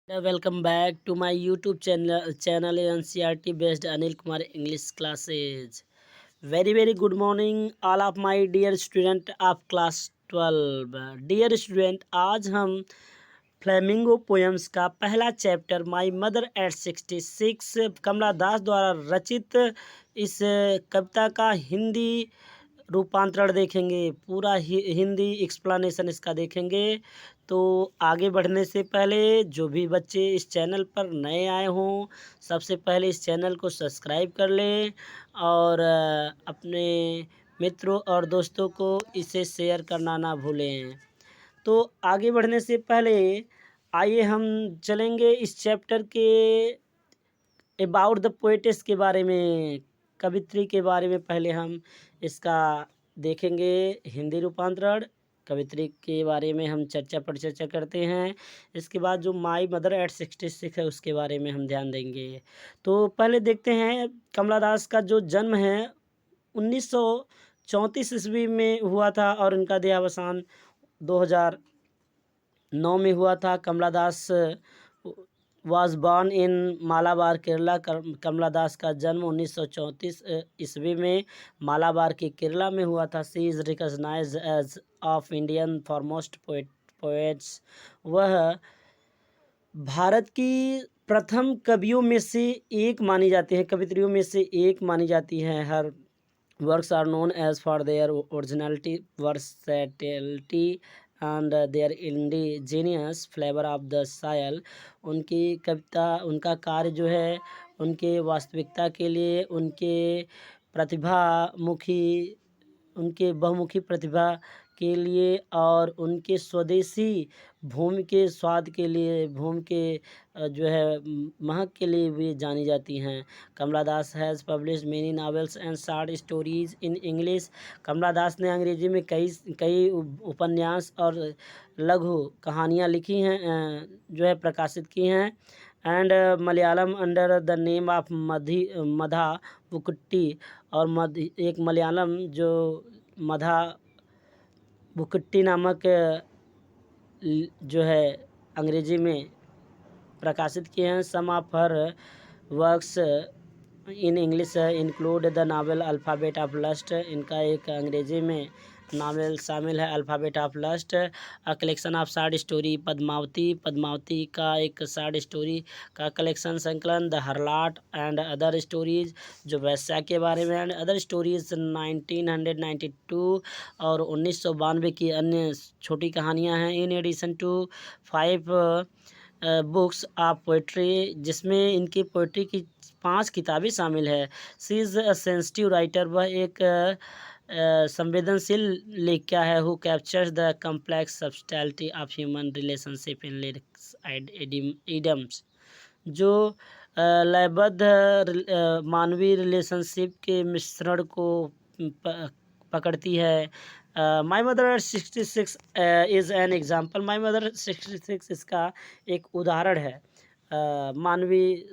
Welcome back to my YouTube channel NCRT based Anil Kumar English classes. Very good morning all of my dear student of class 12. Dear student, आज हम flamingo poems का पहला chapter my mother at 66 कमला दास द्वारा रचित इस कविता का हिंदी रूपांतरण देखेंगे। पूरा हिंदी एक्सप्लेनेशन इसका देखेंगे। तो आगे बढ़ने से पहले जो भी बच्चे इस चैनल पर नए आए हों, सबसे पहले इस चैनल को सब्सक्राइब कर लें और अपने मित्रों और दोस्तों को इसे शेयर करना ना भूलें। तो आगे बढ़ने से पहले आइए हम चलेंगे इस चैप्टर के अबाउट द पोएटिस के बारे में, कवित्री के बारे में पहले हम इसका देखेंगे हिंदी रूपांतरण। कवित्री के बारे में हम चर्चा करते हैं। इसके बाद जो माई मदर एट 66 है उसके बारे में हम ध्यान देंगे। तो पहले देखते हैं कमला दास का जो जन्म है 1934 ईस्वी में हुआ था और इनका देहावसान 2009 में हुआ था। कमला दास was born in Malabar Kerala. कमला दास का जन्म 1934 ईस्वी में मालाबार के केरला में हुआ था। She is recognised as of Indian foremost poets. वह भारत की प्रथम कवियों में से एक मानी जाती है, कवित्रियों में से एक मानी जाती है। Her works are known as for their originality, versatility and their indigenous flavour of the soil. उनकी कविता, उनका कार्य जो है उनके वास्तविकता के लिए, उनके बहुमुखी प्रतिभा के लिए और उनके स्वदेशी भूमि के स्वाद के लिए, भूमि के जो है महक के लिए भी जानी जाती हैं। Kamala Das has published many novels and short stories in English. Kamala Das ने अंग्रेजी में कई उपन्यास और लघु कहानियाँ लिखी हैं, जो है प्रकाशित की हैं। And Malayalam under the name of Madhavikutty. और एक मलयालम जो मधा बुकुट्टी नामक जो है अंग्रेजी में प्रकाशित किए हैं। Some of her works in English include the novel Alphabet of Lust. इनका एक अंग्रेजी में नावल शामिल है Alphabet of Lust. A collection of short story Padmavati का एक शॉर्ट स्टोरी का कलेक्शन संकलन। The harlot and other stories, जो वैश्या के बारे में, एंड अदर स्टोरीज 1992 और 1992 की अन्य छोटी कहानियाँ हैं। In addition to 5 books of poetry, जिसमें इनकी पोइट्री की 5 किताबें शामिल है। She is a sensitive writer, वह एक संवेदनशील लेखिका है। Who captures the complex subtlety of human relationship in lyrics and idioms, जो लयबद्ध मानवीय रिलेशनशिप के मिश्रण को पकड़ती है। My mother at 66 is an example. My mother 66 इसका एक उदाहरण है। मानवीय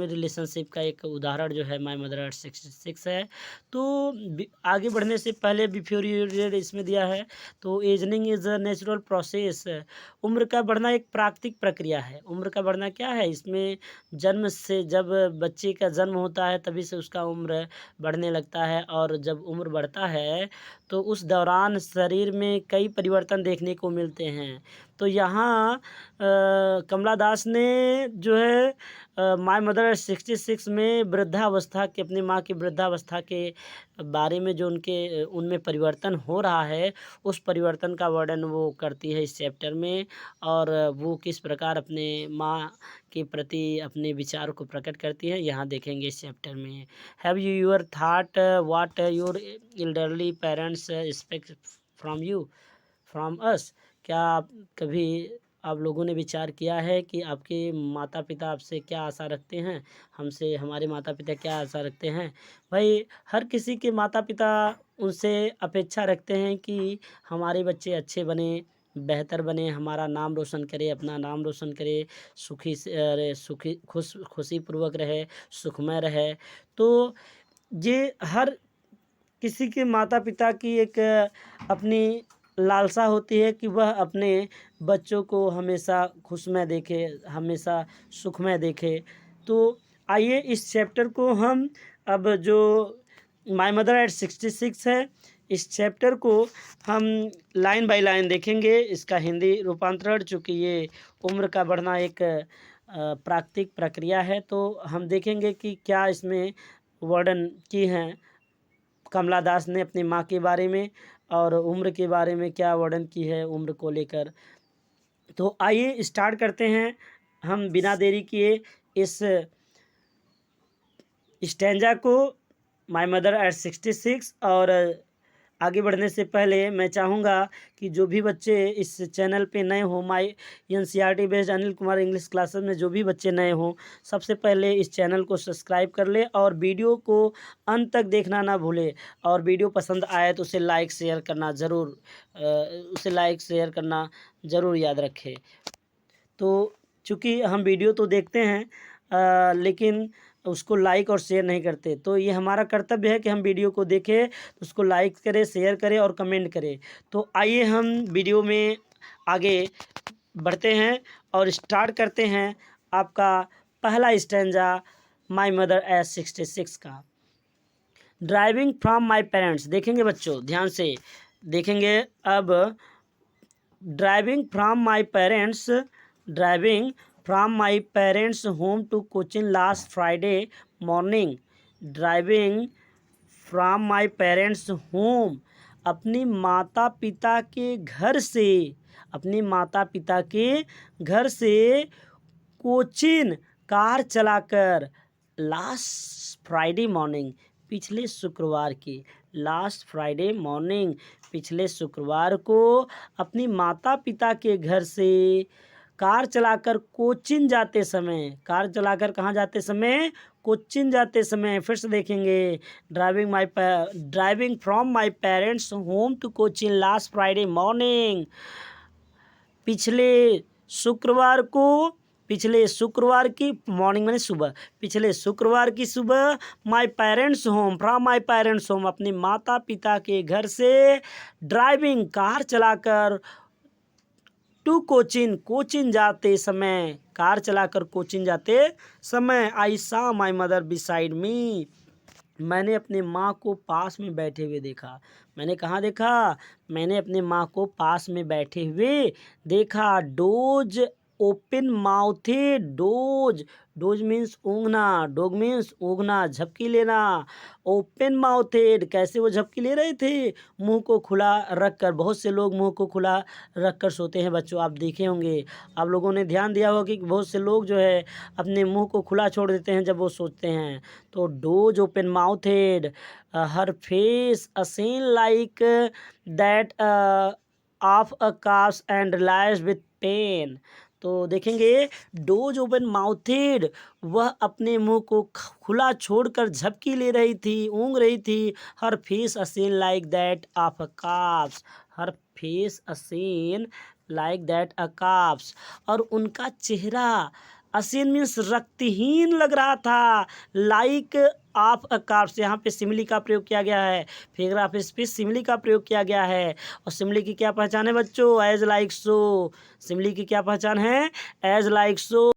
रिलेशनशिप का एक उदाहरण जो है माई मदर एट 66 है। तो आगे बढ़ने से पहले बिफोर यू रीड इसमें दिया है, तो ageing is a natural process. उम्र का बढ़ना एक प्राकृतिक प्रक्रिया है। उम्र का बढ़ना क्या है, इसमें जन्म से, जब बच्चे का जन्म होता है तभी से उसका उम्र बढ़ने लगता है, और जब उम्र बढ़ता है तो उस दौरान शरीर में कई परिवर्तन देखने को मिलते हैं। तो यहाँ कमला दास ने जो है माई मदर 66 में वृद्धावस्था के, अपनी माँ की वृद्धावस्था के बारे में जो उनमें परिवर्तन हो रहा है, उस परिवर्तन का वर्णन वो करती है इस चैप्टर में, और वो किस प्रकार अपने माँ के प्रति अपने विचार को प्रकट करती है, यहाँ देखेंगे इस चैप्टर में। Have you your thought what your elderly parents expect from us. क्या कभी आप लोगों ने विचार किया है कि आपके माता पिता आपसे क्या आशा रखते हैं, हमसे, हमारे माता पिता क्या आशा रखते हैं। भाई, हर किसी के माता पिता उनसे अपेक्षा रखते हैं कि हमारे बच्चे अच्छे बने, बेहतर बने, हमारा नाम रोशन करे, अपना नाम रोशन करे, खुशीपूर्वक रहे, सुखमय रहे। तो ये हर किसी के माता पिता की एक अपनी लालसा होती है कि वह अपने बच्चों को हमेशा खुशमय देखे, हमेशा सुखमय देखे। तो आइए इस चैप्टर को हम अब जो माय मदर एट 66 है, इस चैप्टर को हम लाइन बाय लाइन देखेंगे। इसका हिंदी रूपांतरण, चूँकि ये उम्र का बढ़ना एक प्राकृतिक प्रक्रिया है, तो हम देखेंगे कि क्या इसमें वर्णन की हैं कमला दास ने अपनी माँ के बारे में और उम्र के बारे में क्या वर्णन की है उम्र को लेकर। तो आइए स्टार्ट करते हैं हम बिना देरी किए इस स्टैंजा को, माय मदर एट 66। और आगे बढ़ने से पहले मैं चाहूँगा कि जो भी बच्चे इस चैनल पे नए हों, my NCERT based Anil Kumar English classes में जो भी बच्चे नए हों, सबसे पहले इस चैनल को सब्सक्राइब कर ले और वीडियो को अंत तक देखना ना भूले। और वीडियो पसंद आए तो उसे लाइक शेयर करना ज़रूर याद रखें। तो चूँकि हम वीडियो तो देखते हैं लेकिन उसको लाइक और शेयर नहीं करते, तो ये हमारा कर्तव्य है कि हम वीडियो को देखें, तो उसको लाइक करें, शेयर करें और कमेंट करें। तो आइए हम वीडियो में आगे बढ़ते हैं और स्टार्ट करते हैं आपका पहला स्टैंजा माय मदर एट 66 का। ड्राइविंग फ्रॉम माय पेरेंट्स, देखेंगे बच्चों ध्यान से देखेंगे अब। Driving from my parents home to Cochin last Friday morning. Driving from my parents home, अपनी माता पिता के घर से कोचिन कार चलाकर लास्ट फ्राइडे मॉर्निंग, पिछले शुक्रवार को अपनी माता पिता के घर से कार चलाकर कोचिन जाते समय, कोचिन जाते समय, फिर से देखेंगे। Driving from my parents home to Cochin last Friday morning, पिछले शुक्रवार की मॉर्निंग मैंने सुबह, पिछले शुक्रवार की सुबह फ्रॉम माय पेरेंट्स होम, अपने माता पिता के घर से ड्राइविंग कार चलाकर टू कोचिन जाते समय आई सा माय मदर बिसाइड मी, मैंने अपने माँ को पास में बैठे हुए देखा। मैंने कहाँ देखा? मैंने अपने माँ को पास में बैठे हुए देखा। Doze open mouthed, doze means ऊँघना, डोग मीन्स ऊँघना, झपकी लेना। ओपन माउथेड, कैसे वो झपकी ले रहे थे? मुंह को खुला रखकर। बहुत से लोग मुंह को खुला रखकर सोते हैं बच्चों, आप देखे होंगे, आप लोगों ने ध्यान दिया होगा कि बहुत से लोग जो है अपने मुंह को खुला छोड़ देते हैं जब वो सोते हैं। तो doze open mouthed, her face ashen like that of a corpse and realised with pain. तो देखेंगे डोज ओपन माउथेड, वह अपने मुंह को खुला छोड़कर झपकी ले रही थी, ऊँघ रही थी। Her face ashen like that of a corpse, her face ashen like that a corpse, और उनका चेहरा असीन मीन्स रक्तहीन लग रहा था। लाइक ऑफ अ कार्ब्स, यहाँ पे सिमिली का प्रयोग किया गया है, पैराग्राफ पे सिमिली का प्रयोग किया गया है। और सिमिली की क्या पहचान है बच्चों? एज लाइक सो। सिमिली की क्या पहचान है? एज लाइक सो।